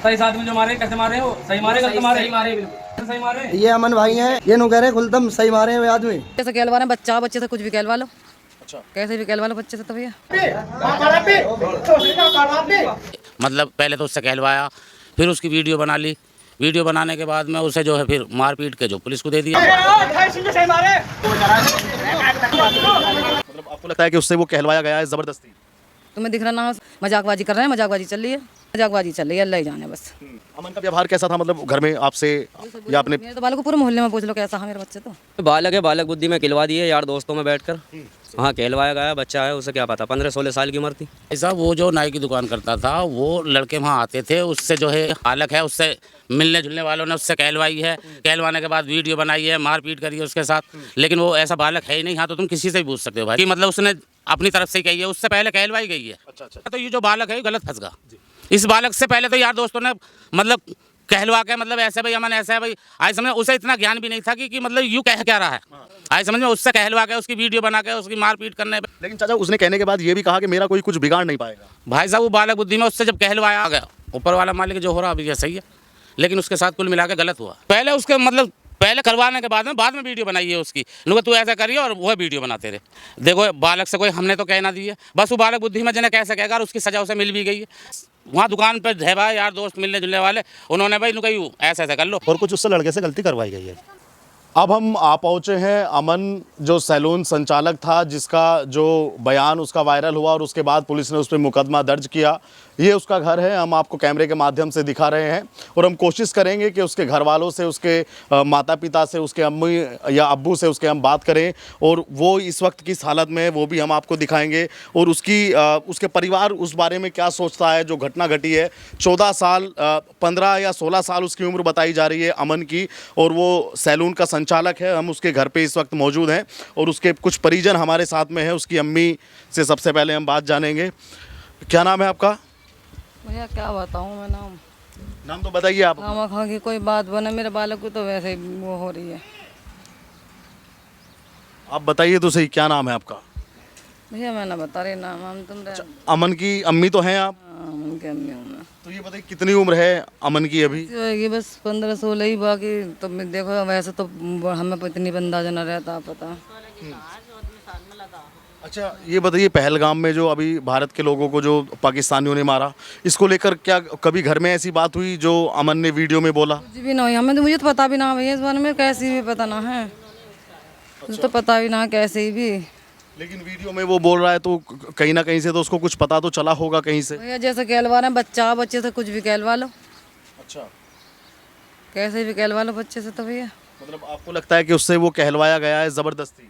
27 आदमी जो मारे कैसे मारे हो? सही मारे गलत मारे? सही मारे, बिल्कुल सही मारे। ये अमन भाई हैं, ये नु कह रहे खुलदम सही मारे हैं आदमी। कैसे कहलवा रहे बच्चा, बच्चे से कुछ भी कहलवा लो। अच्छा, कैसे भी कहलवा लो बच्चे से तो भैया। मतलब पहले तो उससे कहलवाया, फिर उसकी वीडियो बना ली, वीडियो बनाने के बाद में उसे जो है फिर मार पीट के जो पुलिस को दे दिया। मतलब आपको लगता है कि उससे वो कहलवाया गया है जबरदस्ती? तुम्हें दिख रहा ना मजाकबाजी कर रहे हैं, मजाकबाजी चल रही है, मजाकबाजी चल रही है, अल्लाह ही जाने बस। अमन का व्यवहार कैसा था, मतलब घर में आपसे या अपने? मेरे तो बालक को पूरे मोहल्ले में पूछ लो कैसा है मेरे बच्चे तो। बालक है, बालक बुद्धि में खिलवा दिए यार दोस्तों में बैठकर। हाँ कहलवाया गया, बच्चा है, उसे क्या पता, 15-16 साल की उम्र थी। ऐसा वो जो नाई की दुकान करता था, वो लड़के वहाँ आते थे, उससे जो है बालक है, उससे मिलने जुलने वालों ने उससे कहलवाई है, कहलवाने के बाद वीडियो बनाई है, मारपीट करी है उसके साथ। लेकिन वो ऐसा बालक है ही नहीं। हाँ तो तुम किसी से भी पूछ सकते हो भाई कि मतलब उसने अपनी तरफ से कही है, उससे पहले कहलवाई गई है। अच्छा। तो ये जो बालक है गलत फंस गया। इस बालक से पहले तो यार दोस्तों ने मतलब कहलवा के मतलब ऐसे भाई अमन ऐसा है भाई, आज समझ उसे इतना ज्ञान भी नहीं था कि मतलब यूँ कह क्या रहा है। आज समझ में उससे कहलवा के उसकी वीडियो बना के उसकी मारपीट करने पे। लेकिन चाचा उसने कहने के बाद ये भी कहा कि मेरा कोई कुछ बिगाड़ नहीं पाएगा। भाई साहब वो बालक बुद्धि में उससे जब कहलवाया आ गया, ऊपर वाला मालिक जो हो रहा अभी सही है, लेकिन उसके साथ कुल मिला के गलत हुआ। पहले उसके मतलब पहले करवाने के बाद में वीडियो बनाई है उसकी, लोग तू ऐसा करिए और वह वीडियो बनाते रहे। देखो बालक से कोई हमने तो कहना दी है, बस वो बालक बुद्धि में जिन्हें कैसे कहेगा, उसकी सजा उसे मिल भी गई है। वहाँ दुकान पर है भाई यार दोस्त मिलने जुलने वाले, उन्होंने भाई कही ऐसा कर लो, और कुछ उससे लड़के से गलती करवाई गई है। अब हम आ पहुँचे हैं अमन जो सैलून संचालक था, जिसका जो बयान उसका वायरल हुआ और उसके बाद पुलिस ने उस पर मुकदमा दर्ज किया। ये उसका घर है, हम आपको कैमरे के माध्यम से दिखा रहे हैं और हम कोशिश करेंगे कि उसके घर वालों से, उसके माता पिता से, उसके अम्मी या अब्बू से उसके हम बात करें और वो इस वक्त किस हालत में है वो भी हम आपको दिखाएंगे और उसके परिवार उस बारे में क्या सोचता है जो घटना घटी है। 14 साल 15 या 16 साल उसकी उम्र बताई जा रही है अमन की और वो सैलून का संचालक है। हम उसके घर पे इस वक्त मौजूद हैं और उसके कुछ परिजन हमारे साथ में हैं। उसकी अम्मी से सबसे पहले हम बात जानेंगे। क्या नाम है आपका? भैया क्या बताऊँ मैं, नाम तो बताइए आप। खामा की कोई बात बने, मेरे बालक को तो वैसे ही वो हो रही है। आप बताइए तो सही, क्या नाम है आपका? भैया मैं ना बता रही नाम, हम तुम अमन की अम्मी तो हैं आप? अमन की अम्मी हूँ मैं। तो ये बताइए कितनी उम्र है अमन की अभी? ये बस 15-16 ही, बाकी तो देखो वैसे तो हमें इतनी अंदाजा न रहता पता। अच्छा ये बताइए पहलगाम में जो अभी भारत के लोगों को जो पाकिस्तानियों ने मारा, इसको लेकर क्या कभी घर में ऐसी बात हुई जो अमन ने वीडियो में बोला? कुछ भी ना हुई, हमें तो मुझे तो पता भी ना भैया इस बारे में, कैसी भी पता ना है। मुझे तो पता भी ना कैसे भी। लेकिन वीडियो में वो बोल रहा है तो कहीं ना कहीं से तो उसको कुछ पता तो चला होगा कहीं से। भैया जैसे कहलवा रहे हैं बच्चा, बच्चे से कुछ भी कहलवा लो। अच्छा, कैसे भी कहलवा लो बच्चे से तो भैया। मतलब आपको लगता है कि उससे वो कहलवाया गया है जबरदस्ती?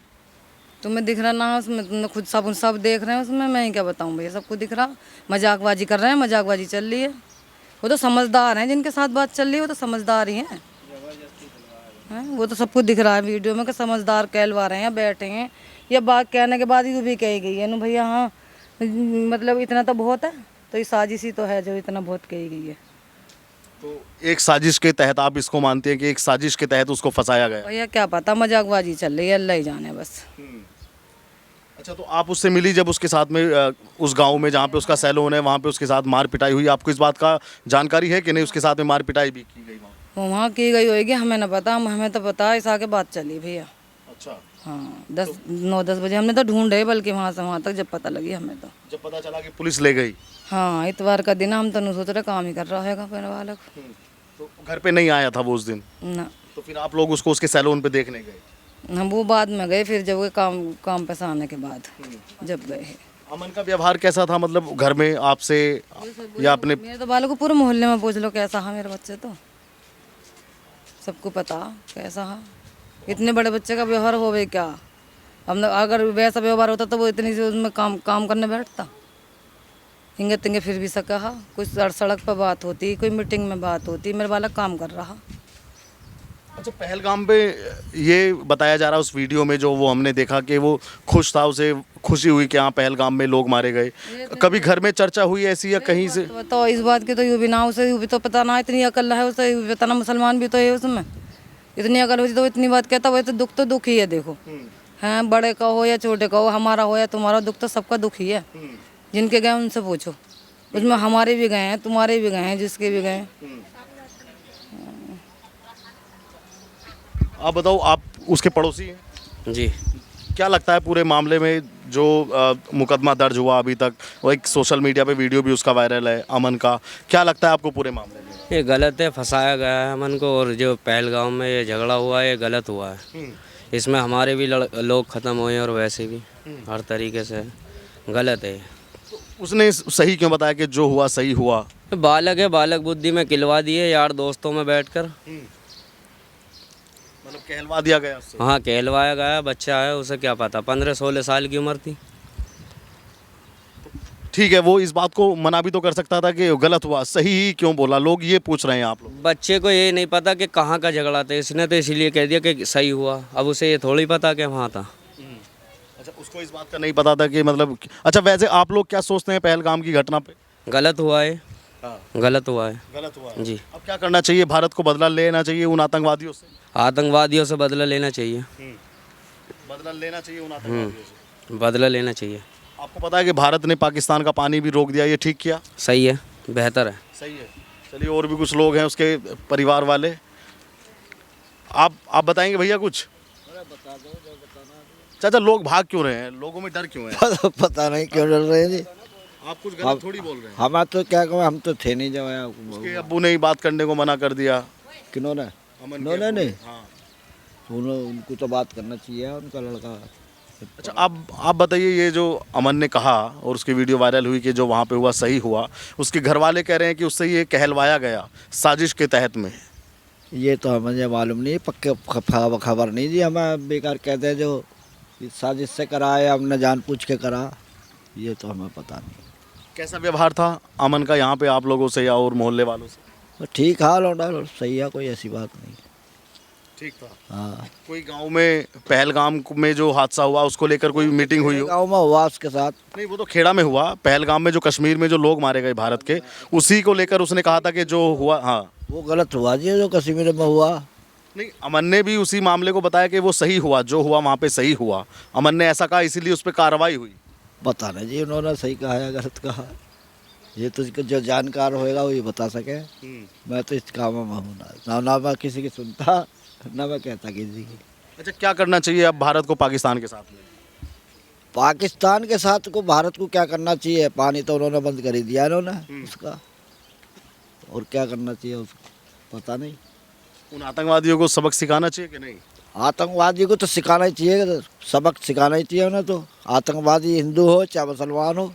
तुम्हें दिख रहा ना उसमें, तुमने खुद सब देख रहे हैं उसमें, मैं ही क्या बताऊं भैया, सबको दिख रहा। मजाकबाजी कर रहे हैं, मजाकबाजी चल रही है। वो तो समझदार हैं, जिनके साथ बात चल रही है वो तो समझदार ही हैं। वो तो सबको दिख रहा है वीडियो में कि समझदार कहलवा रहे हैं, बैठे हैं। या बात कहने के बाद यूँ भी कही गई है ना भैया, हाँ मतलब इतना तो बहुत है, तो ये साजिश ही तो है जो इतना बहुत कही गई है। तो एक साजिश के तहत आप इसको मानते हैं कि एक साजिश के तहत उसको फंसाया गया? भैया क्या पता, मजाकबाजी चल रही है, अल्लाह ही जाने बस। अच्छा, तो आप उससे मिली जब उसके साथ में उस गांव में जहाँ पे उसका सैलून है वहाँ पे उसके साथ मार पिटाई हुई, आपको इस बात का जानकारी है कि नहीं? उसके साथ में मार पिटाई भी की गई वहाँ की गई होगी, हमें ना पता, हमें तो पता है इस आगे बात चली भैया। अच्छा, हाँ 9-10 बजे हमने तो ढूंढे, बल्कि वहाँ से वहाँ तक जब पता लगी हमें तो। जब पता चला कि पुलिस ले गई? हाँ इतवार का दिन, हम तो नहीं सोच रहे काम ही कर रहा है मेरे बालक। तो घर पे नहीं आया था वो उस दिन? ना। तो फिर आप लोग उसको उसके सैलून पे देखने गए? हम वो बाद में गए, फिर जब वो काम पे से आने के बाद जब गए। अमन का व्यवहार कैसा था, मतलब घर में आपसे या अपने? मेरे तो बालक को पूरे मोहल्ले में पूछ लो कैसा है मेरे बच्चे, तो सबको पता कैसा है। इतने बड़े बच्चे का व्यवहार हो गए क्या? हम अगर वैसा व्यवहार होता तो वो इतनी सी उसमें काम करने बैठता? हिंगे तिंगे फिर भी सका, कुछ सड़क पर बात होती, कोई मीटिंग में बात होती, मेरा बालक काम कर रहा। अच्छा, पहलगाम पे ये बताया जा रहा है उस वीडियो में जो वो हमने देखा कि वो खुश था, उसे खुशी हुई कि हाँ पहलगाम में लोग मारे गए। कभी घर में चर्चा हुई ऐसी या कहीं से? तो इस बात की तो यूँ भी ना, उसे यूँ भी तो पता ना, इतनी अकल है उसे, यूँ भी पता ना, मुसलमान भी तो है उसमें। इतनी अकल होती तो इतनी बात कहता। वैसे दुख तो दुख ही है, देखो हैं बड़े का हो या छोटे का हो, हमारा हो या तुम्हारा, दुख तो सबका दुख ही है। जिनके गए उनसे पूछो, उसमें हमारे भी गए हैं, तुम्हारे भी गए हैं, जिसके भी गए हैं। आप बताओ, आप उसके पड़ोसी हैं, जी। क्या लगता है पूरे मामले में जो मुकदमा दर्ज हुआ अभी तक, वो एक सोशल मीडिया पे वीडियो भी उसका वायरल है अमन का, क्या लगता है आपको पूरे मामले में? ये गलत है, फंसाया गया है अमन को, और जो पहलगाम में ये झगड़ा हुआ है ये गलत हुआ है। इसमें हमारे भी लोग ख़त्म हुए हैं और वैसे भी हर तरीके से गलत है। उसने सही क्यों बताया कि जो हुआ सही हुआ? बालक है, बालक बुद्धि में खिलवा दिए यार दोस्तों में बैठकर। मतलब कहलवा दिया गया उससे? हाँ, कहलवाया गया, बच्चा है, उसे क्या पता, 15-16 साल की उम्र थी। ठीक है, वो इस बात को मना भी तो कर सकता था कि गलत हुआ, सही ही क्यों बोला? लोग ये पूछ रहे हैं आप लोग। बच्चे को ये नहीं पता कि कहाँ का झगड़ा था, इसने तो इसीलिए कह दिया कि सही हुआ। अब उसे ये थोड़ी पता कि वहाँ था। अच्छा, उसको इस बात का नहीं पता था कि मतलब, अच्छा वैसे आप लोग क्या सोचते हैं पहलगाम की घटना पे? गलत हुआ है, गलत हुआ है। गलत हुआ जी। अब क्या करना चाहिए? भारत को बदला लेना चाहिए उन आतंकवादियों से? आतंकवादियों से बदला लेना चाहिए। बदला लेना चाहिए उन आतंकवादियों से? बदला लेना चाहिए। आपको पता है कि भारत ने पाकिस्तान का पानी भी रोक दिया, ये ठीक किया? सही है, बेहतर है। सही है। चलिए, और भी कुछ लोग हैं उसके परिवार वाले, आप बताएंगे भैया कुछ? चाचा, लोग भाग क्यों रहे हैं? लोगों में डर क्यों है? पता नहीं क्यों डर रहे हैं जी। आप कुछ गलत थोड़ी बोल रहे हैं। हम तो क्या कहें, हम तो थे नहीं जब आया। उसके अब्बू ने ही बात करने को मना कर दिया। किन्होंने? अमन के उन्होंने अब्बू नहीं। ने, हाँ। उनको तो बात करना चाहिए, उनका लड़का। अच्छा, आप बताइए, ये जो अमन ने कहा और उसकी वीडियो वायरल हुई कि जो वहाँ पे हुआ सही हुआ, उसके घर वाले कह रहे हैं कि उससे ये कहलवाया गया साजिश के तहत में। ये तो हमें मालूम नहीं, पक्के खबर नहीं जी। हमें बेकार कहते हैं जो साजिश से करा है, हमने जानबूझ के करा, ये तो हमें पता नहीं। कैसा व्यवहार था अमन का यहाँ पे आप लोगों से या और मोहल्ले वालों से? तो ठीक हाल लौटा सही है, कोई ऐसी बात नहीं। ठीक था। हाँ, कोई गांव में पहलगाम में जो हादसा हुआ उसको लेकर कोई मीटिंग हुई हो? गाँव में हुआ उसके साथ। नहीं, वो तो खेड़ा में हुआ। पहलगाम में जो कश्मीर में जो लोग मारे गए भारत के, उसी को लेकर उसने कहा था कि जो हुआ, हाँ वो गलत हुआ जी, जो कश्मीर में हुआ। नहीं, अमन ने भी उसी मामले को बताया कि वो सही हुआ, जो हुआ वहाँ पे सही हुआ। अमन ने ऐसा कहा, इसीलिए उस पर कार्रवाई हुई। पता नहीं जी, उन्होंने सही कहा या गलत कहा, ये तो जो जानकार होएगा वही बता सके। मैं तो इस काम में हूँ ना मैं किसी की सुनता, ना मैं कहता किसी की। अच्छा, क्या करना चाहिए अब भारत को पाकिस्तान के साथ में? पाकिस्तान के साथ को भारत को क्या करना चाहिए? पानी तो उन्होंने बंद कर ही दिया इन्होंने उसका, और क्या करना चाहिए उसको पता नहीं। उन आतंकवादियों को सबक सिखाना चाहिए कि नहीं? आतंकवादी को तो सिखाना ही चाहिए, सबक सिखाना ही चाहिए उन्हें। तो आतंकवादी हिंदू हो चाहे मुसलमान हो,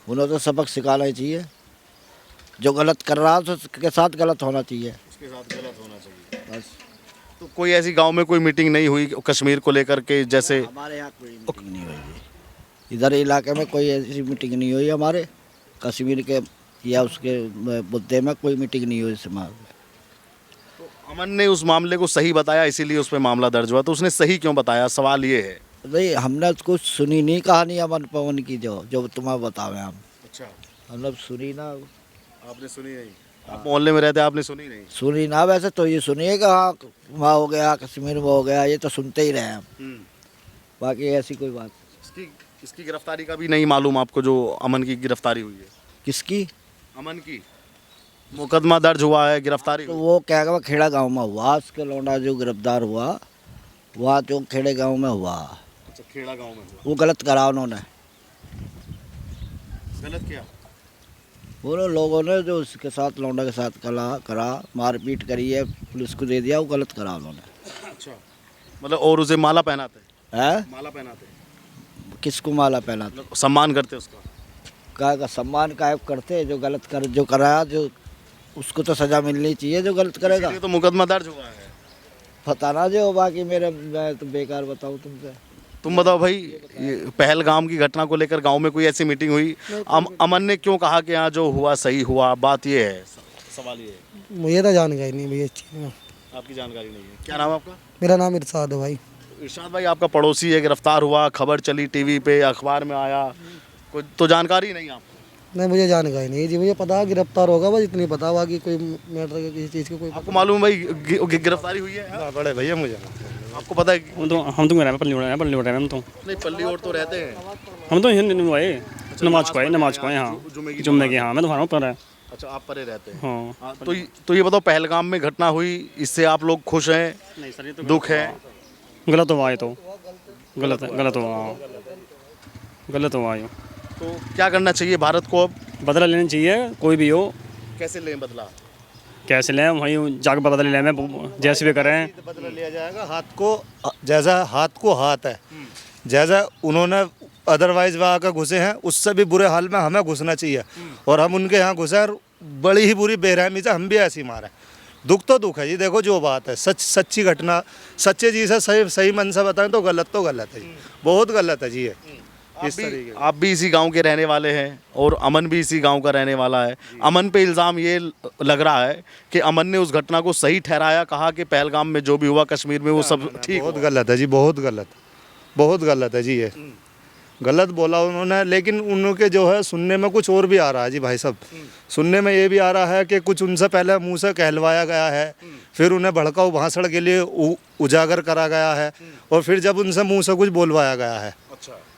उन्हें तो सबक सिखाना ही चाहिए। जो गलत कर रहा है तो उसके साथ गलत होना चाहिए, उसके साथ गलत होना चाहिए बस। तो कोई ऐसी गांव में कोई मीटिंग नहीं हुई कश्मीर को लेकर के? जैसे हमारे यहाँ कोई मीटिंग नहीं हुई जी, इधर इलाके में कोई ऐसी मीटिंग नहीं हुई हमारे कश्मीर के या उसके मुद्दे में कोई मीटिंग नहीं हुई इस मामले में। तो अमन ने उस मामले को सही बताया, इसीलिए उस पर मामला दर्ज हुआ। तो उसने सही क्यों बताया, सवाल ये है। नहीं, हमने कुछ सुनी नहीं कहानी अमन पवन की, जो तुम्हें बतावे हम। अच्छा, हमने सुनी ना। आपने सुनी नहीं? आप मोहल्ले में रहते, आपने सुनी नहीं? सुनी ना, वैसे तो ये सुनिए कि हाँ वहाँ हो गया, कश्मीर में हो गया, ये तो सुनते ही रहे हम। बाकी ऐसी कोई बात। इसकी गिरफ्तारी का भी नहीं मालूम आपको, जो अमन की गिरफ्तारी हुई है? किसकी? अमन की मुकदमा दर्ज हुआ है, गिरफ्तारी तो वो क्या कहवा खेड़ा गांव में हुआ, उसके लौंडा जो गिरफ्तार हुआ वहाँ जो खेड़े गांव में हुआ। अच्छा, खेड़ा गांव में हुआ। वो गलत करा उन्होंने। गलत किया? वो लोगों ने जो उसके साथ लौंडा के साथ करा मारपीट करी है, पुलिस को दे दिया, वो गलत करा उन्होंने। अच्छा, मतलब और उसे माला पहनाते है? माला पहनाते, किसको माला पहनाते? मतलब सम्मान करते उसका? का सम्मान कायब करते, जो गलत कर जो कराया, जो उसको तो सजा मिलनी चाहिए जो गलत करेगा। तो मुकदमा दर्ज हुआ है। पता ना जो, बाकी मैं तो बेकार बताऊँ तुमसे। तुम बताओ भाई, ये पहलगाम की घटना को लेकर गांव में कोई ऐसी मीटिंग हुई? अमन ने क्यों कहा कि यहाँ जो हुआ सही हुआ? बात ये है, सवाल ये है। मुझे तो जानकारी नहीं भैया, अच्छी आपकी जानकारी नहीं है? क्या नाम है आपका? मेरा नाम इरशाद है भाई। इरशाद भाई, आपका पड़ोसी है, गिरफ्तार हुआ, खबर चली टीवी पे, अखबार में आया, कोई तो जानकारी नहीं आपको? नहीं, मुझे जानकारी नहीं जी, मुझे पता गिरफ्तार होगा, बस इतनी पता, बाकी कोई मैटर किसी चीज़ की कोई। आपको मालूम भाई गिरफ्तारी हुई है? बड़े भैया मुझे आपको पता है? हम तो रहे पल्ली उड़ रहे हैं हम तो नहीं, पल्ली और तो रहते हैं। हम तो हिंद आए। नमाज को है हाँ जुम्मे की हाँ मैं तो वहाँ पर है अच्छा आप परे रहते हैं हाँ हाँ, तो ये बताओ पहलगाम में घटना हुई इससे आप लोग खुश हैं नहीं सर ये तो दुख है गलत हुआ है तो गलत हुआ गलत हुआ है तो क्या करना चाहिए भारत को अब बदला लेना चाहिए कोई भी हो कैसे लें बदला कैसे लें वहीं जाकर बदला ले लें जैसे भी करें बदला लिया जाएगा हाथ को जैसा हाथ को हाथ है जैसा उन्होंने अदरवाइज वहाँ का घुसे हैं उससे भी बुरे हाल में हमें घुसना चाहिए और हम उनके यहाँ घुसे और बड़ी ही बुरी बेरहमी से हम भी ऐसी मारे दुख तो दुख है जी देखो जो बात है सच्ची घटना सच्चे जी से सही मन से बताएं तो गलत है जी बहुत गलत है जी ये इस तरीके आप भी इसी गांव के रहने वाले हैं और अमन भी इसी गांव का रहने वाला है अमन पे इल्ज़ाम ये लग रहा है कि अमन ने उस घटना को सही ठहराया कहा कि पहलगाम में जो भी हुआ कश्मीर में वो सब ठीक बहुत गलत है जी बहुत गलत है जी ये गलत बोला उन्होंने लेकिन उनके जो है सुनने में कुछ और भी आ रहा है जी भाई साहब सुनने में ये भी आ रहा है कि कुछ उनसे पहले मुंह से कहलवाया गया है फिर उन्हें भड़काऊ भाषण के लिए उजागर करा गया है और फिर जब उनसे मुंह से कुछ बोलवाया गया है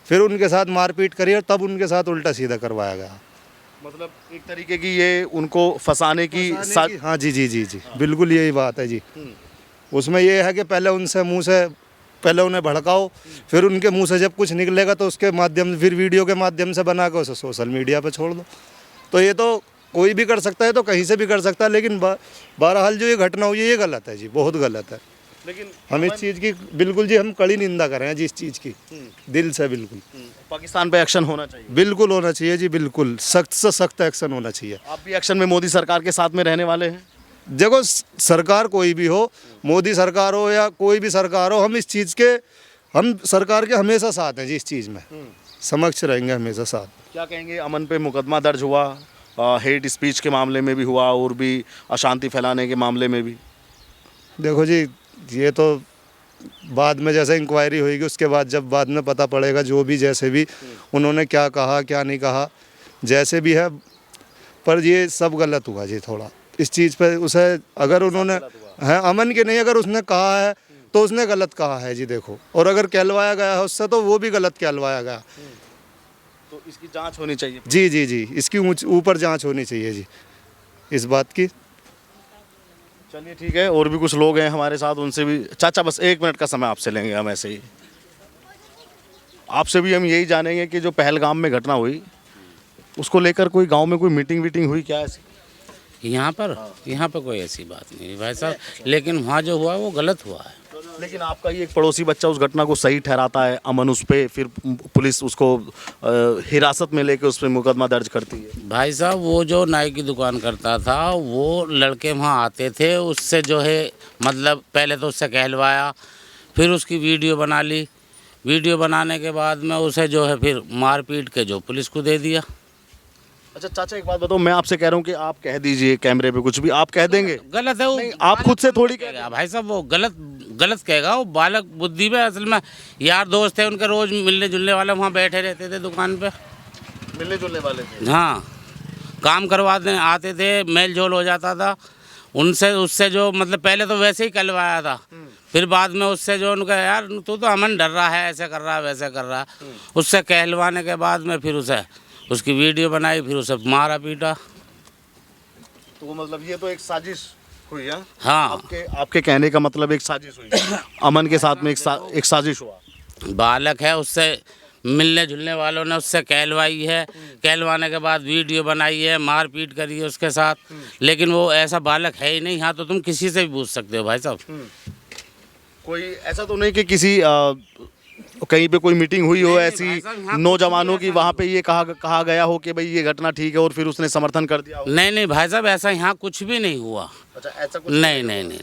फिर उनके साथ मारपीट करी और तब उनके साथ उल्टा सीधा करवाया गया मतलब एक तरीके की ये उनको फंसाने की हाँ जी बिल्कुल यही बात है जी उसमें ये है कि पहले उनसे मुंह से पहले उन्हें भड़काओ फिर उनके मुंह से जब कुछ निकलेगा तो उसके माध्यम फिर वीडियो के माध्यम से बना के उसे सोशल मीडिया पे छोड़ दो तो ये तो कोई भी कर सकता है तो कहीं से भी कर सकता है लेकिन बहरहाल जो ये घटना हुई है ये गलत है जी बहुत गलत है लेकिन हम इस चीज़ की बिल्कुल जी हम कड़ी निंदा कर रहे हैं जी इस चीज़ की दिल से बिल्कुल पाकिस्तान पे एक्शन होना चाहिए बिल्कुल होना चाहिए जी बिल्कुल सख्त से सख्त एक्शन होना चाहिए आप भी एक्शन में मोदी सरकार के साथ में रहने वाले हैं देखो सरकार कोई भी हो मोदी सरकार हो या कोई भी सरकार हो हम इस चीज़ के हम सरकार के हमेशा साथ हैं जी इस चीज़ में समक्ष रहेंगे हमेशा साथ क्या कहेंगे अमन पे मुकदमा दर्ज हुआ हेट स्पीच के मामले में भी हुआ और भी अशांति फैलाने के मामले में भी देखो जी ये तो बाद में जैसे इंक्वायरी होगी उसके बाद जब बाद में पता पड़ेगा जो भी जैसे भी उन्होंने क्या कहा क्या नहीं कहा जैसे भी है पर ये सब गलत हुआ जी थोड़ा इस चीज़ पे उसे अगर उन्होंने है अमन के नहीं अगर उसने कहा है तो उसने गलत कहा है जी देखो और अगर कहलवाया गया है उससे तो वो भी गलत कहलवाया गया तो इसकी जांच होनी चाहिए जी इसकी ऊपर जांच होनी चाहिए जी इस बात की चलिए ठीक है और भी कुछ लोग हैं हमारे साथ उनसे भी चाचा बस 1 मिनट का समय आपसे लेंगे हम ऐसे ही आपसे भी हम यही जानेंगे कि जो पहलगाम में घटना हुई उसको लेकर कोई गांव में कोई मीटिंग वीटिंग हुई क्या ऐसी यहाँ पर कोई ऐसी बात नहीं है भाई साहब लेकिन वहाँ जो हुआ वो गलत हुआ है लेकिन आपका ही एक पड़ोसी बच्चा उस घटना को सही ठहराता है अमन उस पर फिर पुलिस उसको हिरासत में लेकर उस पर मुकदमा दर्ज करती है भाई साहब वो जो नाई की दुकान करता था वो लड़के वहाँ आते थे उससे जो है मतलब पहले तो उससे कहलवाया फिर उसकी वीडियो बना ली वीडियो बनाने के बाद में उसे जो है फिर मार पीट के जो पुलिस को दे दिया अच्छा चाचा एक बात बताओ मैं आपसे कह रहा हूँ कि आप कह दीजिए कैमरे पे कुछ भी आप कह देंगे गलत है वो आप खुद से थोड़ी कहेगा भाई साहब वो गलत कहेगा वो बालक बुद्धि में असल में यार दोस्त थे उनके रोज मिलने जुलने वाले वहाँ बैठे रहते थे दुकान पे मिलने जुलने वाले थे हाँ काम करवाने आते थे मेल जोल हो जाता था उनसे उससे जो मतलब पहले तो वैसे ही कहलवाया था फिर बाद में उससे जो उनका यार तू तो अमन डर रहा है ऐसे कर रहा है वैसे कर रहा है उससे कहलवाने के बाद में फिर उसे उसकी वीडियो बनाई फिर उसे मारा पीटा तो मतलब ये तो एक साजिश हुई है हाँ आपके कहने का मतलब एक साजिश हुई अमन के साथ में एक साजिश हुआ बालक है उससे मिलने जुलने वालों ने उससे कहलवाई है कहलवाने के बाद वीडियो बनाई है मार पीट करी है उसके साथ लेकिन वो ऐसा बालक है ही नहीं यहाँ तो तुम किसी से भी पूछ सकते हो भाई साहब कोई ऐसा तो नहीं कि किसी कहीं पे कोई मीटिंग हुई हो ऐसी नौजवानों की वहाँ पे ये कहा गया हो कि भाई ये घटना ठीक है और फिर उसने समर्थन कर दिया हो? नहीं भाई साहब ऐसा यहाँ कुछ भी नहीं हुआ अच्छा ऐसा कुछ नहीं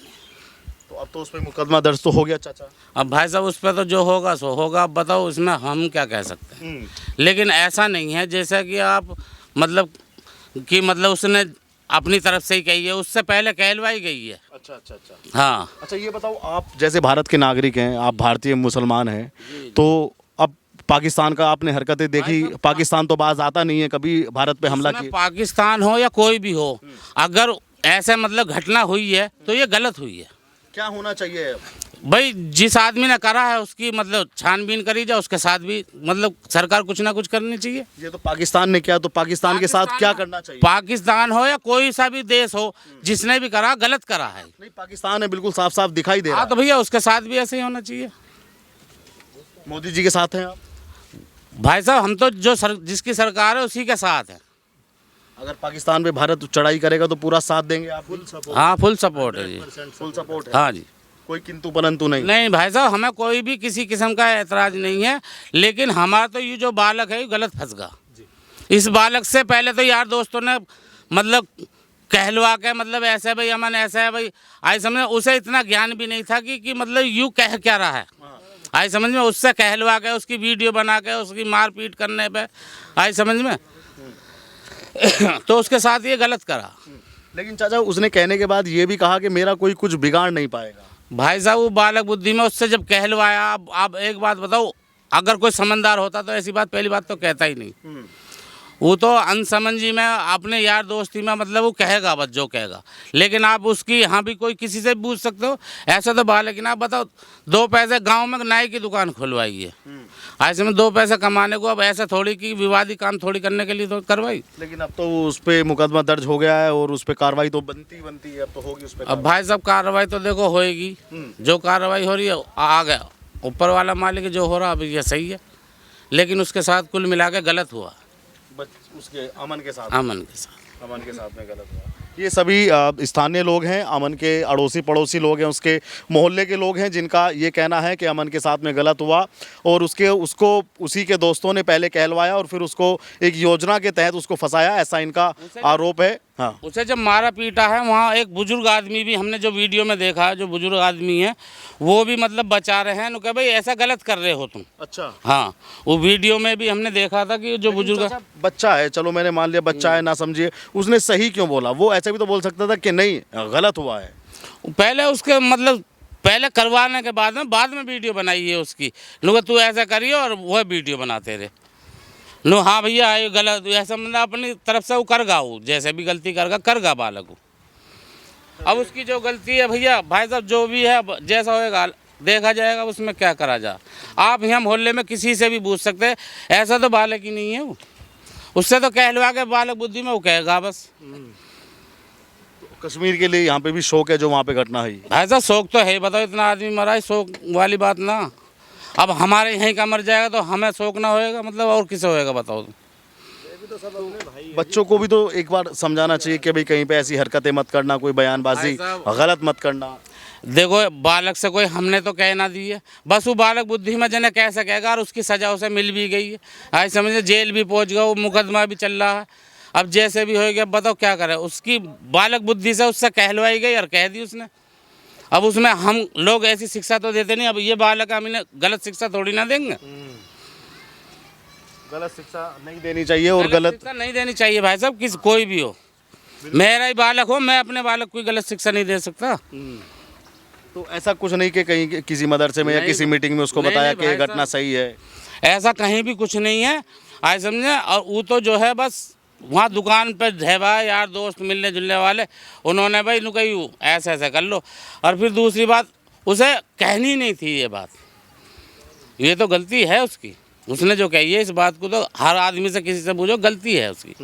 तो अब तो उस पर मुकदमा दर्ज तो हो गया चाचा अब भाई साहब उस पर तो जो होगा सो होगा अब बताओ इसमें हम क्या कह सकते हैं लेकिन ऐसा नहीं है जैसा कि आप मतलब उसने अपनी तरफ से ही कही है उससे पहले कहलवाई गई है अच्छा हाँ अच्छा ये बताओ आप जैसे भारत के नागरिक हैं आप भारतीय मुसलमान हैं तो अब पाकिस्तान का आपने हरकतें देखी पाकिस्तान तो बाज आता नहीं है कभी भारत पे हमला किया पाकिस्तान हो या कोई भी हो अगर ऐसे मतलब घटना हुई है तो ये गलत हुई है क्या होना चाहिए भाई जिस आदमी ने करा है उसकी मतलब छानबीन करी जाए, उसके साथ भी मतलब सरकार कुछ ना कुछ करनी चाहिए। ये तो पाकिस्तान ने किया, तो पाकिस्तान के साथ क्या करना चाहिए? पाकिस्तान हो या कोई सा भी देश हो, जिसने भी करा गलत करा है। नहीं, पाकिस्तान है, बिल्कुल साफ साफ दिखाई दे रहा हाँ तो भैया उसके साथ भी ऐसे ही होना चाहिए। है। मोदी जी के साथ हैं आप? भाई साहब हम तो जिसकी सरकार है उसी के साथ है। अगर पाकिस्तान पे भारत चढ़ाई करेगा तो पूरा साथ देंगे आप? Full support? हाँ फुल सपोर्ट है जी। फुल सपोर्ट है? हाँ जी। कोई किंतु परंतु नहीं? नहीं भाई साहब, हमें कोई भी किसी किस्म का एतराज नहीं है, लेकिन हमारा तो ये जो बालक है ये गलत फंस गया। इस बालक से पहले तो यार दोस्तों ने मतलब कहलवा के मतलब ऐसे भाई अमन ऐसा है भाई, आई समझ, उसे इतना ज्ञान भी नहीं था कि मतलब यूँ कह क्या रहा है, आई समझ में। उससे कहलवा के उसकी वीडियो बना के उसकी मारपीट करने पे, आई समझ में तो उसके साथ ये गलत करा। लेकिन चाचा उसने कहने के बाद ये भी कहा कि मेरा कोई कुछ बिगाड़ नहीं पाएगा। भाई साहब वो बालक बुद्धि में उससे जब कहलवाया, आप एक बात बताओ, अगर कोई समझदार होता तो ऐसी बात पहली बात तो कहता ही नहीं। वो तो अनसमझी में अपने यार दोस्ती में मतलब वो कहेगा बस जो कहेगा, लेकिन आप उसकी यहाँ भी कोई किसी से भी पूछ सकते हो। ऐसा तो बात, लेकिन आप बताओ 2 पैसे गांव में नाई की दुकान खुलवाई है, ऐसे में 2 पैसे कमाने को, अब ऐसा थोड़ी कि विवादी काम थोड़ी करने के लिए तो करवाई। लेकिन अब तो उस पर मुकदमा दर्ज हो गया है और उस पर कार्रवाई तो बनती है, अब तो होगी उस पर। अब भाई साहब कार्रवाई तो देखो होएगी, जो कार्रवाई हो रही है आ गया ऊपर वाला मालिक, जो हो रहा अब ये सही है, लेकिन उसके साथ कुल मिला के गलत हुआ। उसके अमन के साथ में गलत हुआ। ये सभी स्थानीय लोग हैं, अमन के अड़ोसी पड़ोसी लोग हैं, उसके मोहल्ले के लोग हैं, जिनका ये कहना है कि अमन के साथ में गलत हुआ और उसको उसी के दोस्तों ने पहले कहलवाया और फिर उसको एक योजना के तहत उसको फंसाया, ऐसा इनका आरोप है। हाँ, उसे जब मारा पीटा है वहाँ एक बुजुर्ग आदमी भी, हमने जो वीडियो में देखा, जो बुजुर्ग आदमी है वो भी मतलब बचा रहे हैं, कहे भाई ऐसा गलत कर रहे हो तुम। अच्छा। हाँ वो वीडियो में भी हमने देखा था कि जो बुजुर्ग बच्चा है, चलो मैंने मान लिया बच्चा है, ना समझिए, उसने सही क्यों बोला? वो ऐसा भी तो बोल सकता था कि नहीं गलत हुआ है। पहले उसके मतलब पहले करवाने के बाद में वीडियो बनाई है उसकी, लोग तू ऐसा करिए और वह वीडियो बनाते रहे नो। हाँ भैया ये गलत, ऐसा मतलब अपनी तरफ से वो करगा, वो जैसे भी गलती करगा बालक को। अब उसकी जो गलती है भैया भाई साहब जो भी है जैसा होएगा देखा जाएगा, उसमें क्या करा जा। आप यहाँ मोहल्ले में किसी से भी पूछ सकते हैं, ऐसा तो बालक ही नहीं है वो, उससे तो कहलवा के बालक बुद्धि में वो कहेगा बस। कश्मीर के लिए यहाँ पे भी शौक है जो वहाँ पे घटना हुई? भाई साहब शौक तो है, बताओ इतना आदमी मरा है, शौक वाली बात ना। अब हमारे यहीं का मर जाएगा तो हमें शौक ना होएगा मतलब, और किसे होएगा बताओ तुम। बच्चों को भी तो एक बार समझाना चाहिए कि भाई कहीं पे ऐसी हरकतें मत करना, कोई बयानबाजी गलत मत करना। देखो बालक से कोई हमने तो कह ना दी है, बस वो बालक बुद्धि में जने कह सकेगा, और उसकी सजा उसे मिल भी गई है, आज समझे जेल भी पहुंच गया, वो मुकदमा भी चल रहा है। अब जैसे भी होएगा बताओ क्या करे, उसकी बालक बुद्धि से उससे कहलवाई गई और कह दी उसने। अब उसमें हम लोग ऐसी शिक्षा तो देते नहीं, अब ये बालक हमें गलत शिक्षा थोड़ी ना देंगे। गलत शिक्षा नहीं देनी चाहिए और गलत शिक्षा नहीं देनी चाहिए भाई साहब, कोई भी हो, मेरा ही बालक हो, मैं अपने बालक को गलत शिक्षा नहीं दे सकता। तो ऐसा कुछ नहीं कि कहीं किसी मदरसे में या किसी मीटिंग में उसको बताया कि ये घटना सही है, ऐसा कहीं भी कुछ नहीं है, आज समझे। और वो तो जो है बस वहाँ दुकान पे ढेबा यार दोस्त मिलने जुलने वाले, उन्होंने भाई नु कही ऐसे ऐसे कर लो, और फिर दूसरी बात उसे कहनी नहीं थी ये बात, ये तो गलती है उसकी, उसने जो कही है इस बात को तो हर आदमी से किसी से पूछो, गलती है उसकी।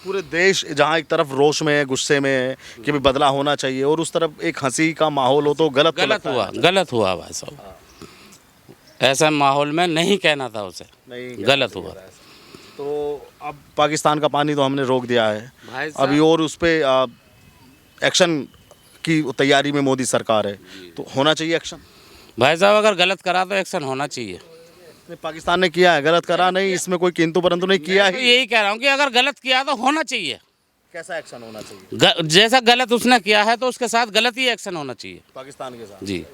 पूरे देश जहाँ एक तरफ रोष में है, गुस्से में है कि भी बदला होना चाहिए, और उस तरफ एक हंसी का माहौल हो तो गलत हुआ भाई साहब। ऐसा माहौल में नहीं कहना था उसे, गलत हुआ। तो अब पाकिस्तान का पानी तो हमने रोक दिया है अभी, और उस पर एक्शन की तैयारी में मोदी सरकार है, तो होना चाहिए एक्शन। भाई साहब अगर गलत करा तो एक्शन होना चाहिए। पाकिस्तान ने किया है, गलत करा नहीं, इसमें कोई किंतु परंतु नहीं किया है। यही कह रहा हूँ कि अगर गलत किया तो होना चाहिए। कैसा एक्शन होना चाहिए? जैसा गलत उसने किया है तो उसके साथ गलत ही एक्शन होना चाहिए पाकिस्तान के साथ। जी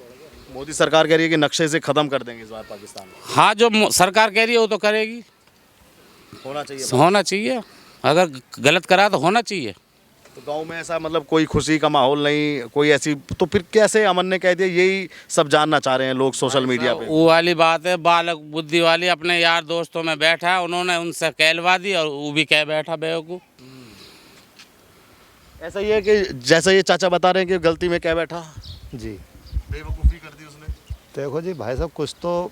मोदी सरकार कह रही है कि नक्शे से खत्म कर देंगे इस बार पाकिस्तान में। हाँ जो सरकार कह रही है वो तो करेगी, होना चाहिए। अगर गलत करा तो होना चाहिए। तो गांव में ऐसा मतलब कोई खुशी का माहौल नहीं, कोई ऐसी, तो फिर कैसे अमन ने कह दिया? यही सब जानना चाह रहे हैं लोग सोशल मीडिया पे। वो वाली बात है, बालक बुद्धि वाली अपने यार दोस्तों में बैठा, उन्होंने उनसे कहलवा दी और वो भी कह बैठा बेवकूफ। ऐसा ही है कि जैसा ये चाचा बता रहे हैं कि गलती में कह बैठा, जी बेवकूफ़ी कर दी उसने। देखो जी भाई साहब, कुछ तो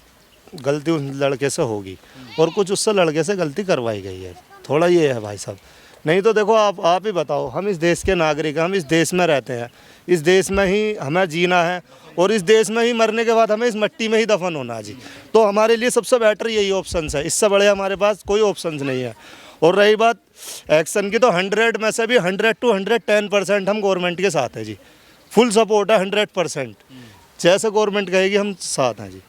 गलती उस लड़के से होगी और कुछ उससे लड़के से गलती करवाई गई है, थोड़ा ये है भाई साहब। नहीं तो देखो आप ही बताओ, हम इस देश के नागरिक हैं, हम इस देश में रहते हैं, इस देश में ही हमें जीना है और इस देश में ही मरने के बाद हमें इस मिट्टी में ही दफन होना है जी। तो हमारे लिए सबसे बेटर यही ऑप्शन है, इससे बड़े हमारे पास कोई ऑप्शन नहीं है। और रही बात एक्शन की, तो 100 में से भी 100 to 110% हम गवर्नमेंट के साथ हैं जी, फुल सपोर्ट है 100%। जैसे गवर्नमेंट कहेगी हम साथ हैं जी।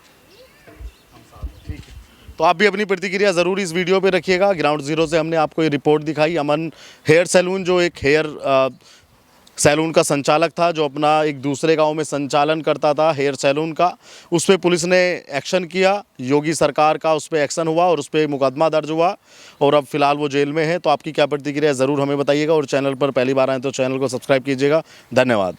तो आप भी अपनी प्रतिक्रिया ज़रूर इस वीडियो पे रखिएगा। ग्राउंड ज़ीरो से हमने आपको ये रिपोर्ट दिखाई। अमन हेयर सैलून, जो एक हेयर सैलून का संचालक था, जो अपना एक दूसरे गांव में संचालन करता था हेयर सैलून का, उस पर पुलिस ने एक्शन किया। योगी सरकार का उस पर एक्शन हुआ और उस पर मुकदमा दर्ज हुआ और अब फिलहाल वो जेल में है। तो आपकी क्या प्रतिक्रिया ज़रूर हमें बताइएगा और चैनल पर पहली बार आए तो चैनल को सब्सक्राइब कीजिएगा। धन्यवाद।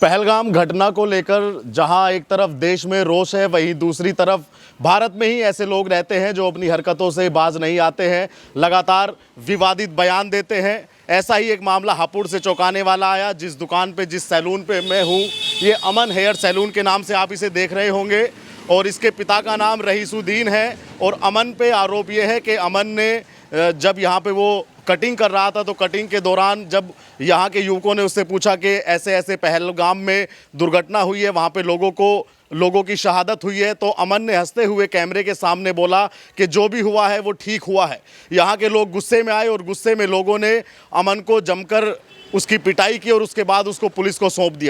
पहलगाम घटना को लेकर जहां एक तरफ देश में रोष है, वहीं दूसरी तरफ भारत में ही ऐसे लोग रहते हैं जो अपनी हरकतों से बाज नहीं आते हैं, लगातार विवादित बयान देते हैं। ऐसा ही एक मामला हापुड़ से चौंकाने वाला आया। जिस दुकान पे, जिस सैलून पे मैं हूँ, ये अमन हेयर सैलून के नाम से आप इसे देख रहे होंगे और इसके पिता का नाम रईसुद्दीन है। और अमन पे आरोप ये है कि अमन ने जब यहाँ पे वो कटिंग कर रहा था तो कटिंग के दौरान जब यहाँ के युवकों ने उससे पूछा कि ऐसे ऐसे पहलगाम में दुर्घटना हुई है, वहाँ पे लोगों की शहादत हुई है, तो अमन ने हंसते हुए कैमरे के सामने बोला कि जो भी हुआ है वो ठीक हुआ है। यहाँ के लोग गुस्से में आए और गुस्से में लोगों ने अमन को जमकर उसकी पिटाई की और उसके बाद उसको पुलिस को सौंप दिया।